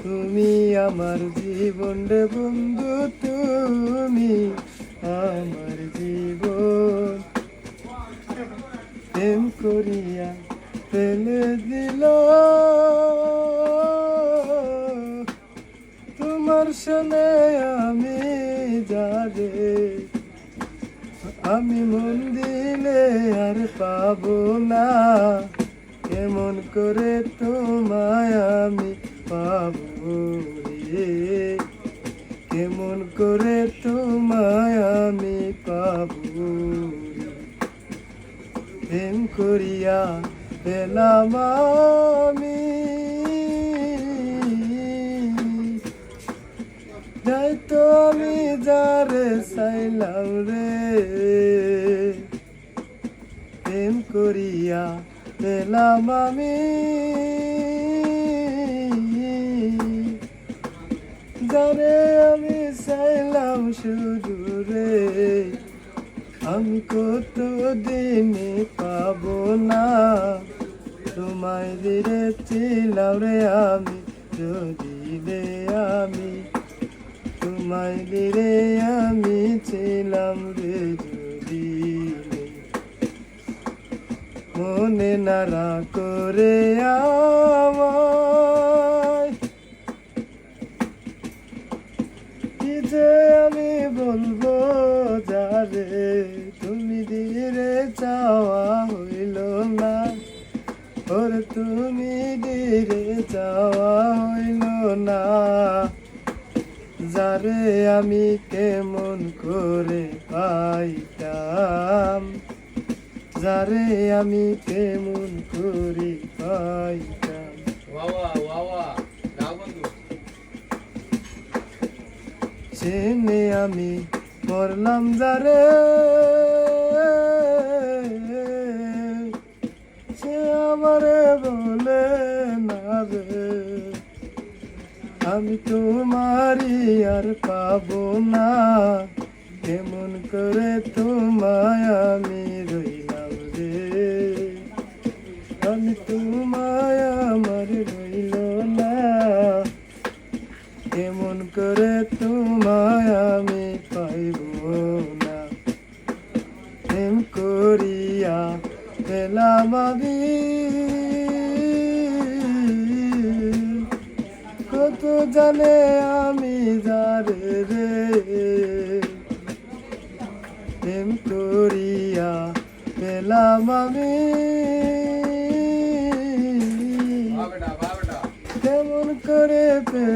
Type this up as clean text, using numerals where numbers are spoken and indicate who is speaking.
Speaker 1: তুমি আমার জীবন রে বন্ধু, তুমি আমার জীবন। প্রেম করিয়া ফেলে দিল তোমার শোনে আমি যারে, আমি মন দিলে আর পাবো না, কেমন করে তোমায় আমি পাবো রে, কেমন করে তোমায় আমি পাবো। প্রেম করিয়া পেলাম আমি, যাই তো আমি যারে চাইলাম রে, প্রেম করিয়া পেলাম আমি, যারে আমি চাইলাম শুধু রে, আমি কত দিনে পাবো না, তোমায় দিলে ছিলাম রে আমি, যদি রে আমি তোমায় দিলে আমি ছিলাম রে, যদি মনে নাড়া করে আমায়, কি যে আমি বলবো যারে, তুমি দিলে চাওয়া হইল না, ওরে তুমি দিলে চাওয়া হইল না, যারে আমি কেমন করে পাইতাম, যারে আমি কেমন করে পাইতাম। চেনে আমি মরলাম যারে, সে আমারে বলে না রে, আমি তোমারি আর পাবো না, কেমন করে তোমায় আমি রইলাম রে, আমি তোমায় আমার রইল না, কেমন করে তোমায় আমি পাইব না। প্রেম করিয়া পেলাম আমি, কত জানে আমি যারে রে, প্রেম করিয়া পেলাম আমি, কেমন করে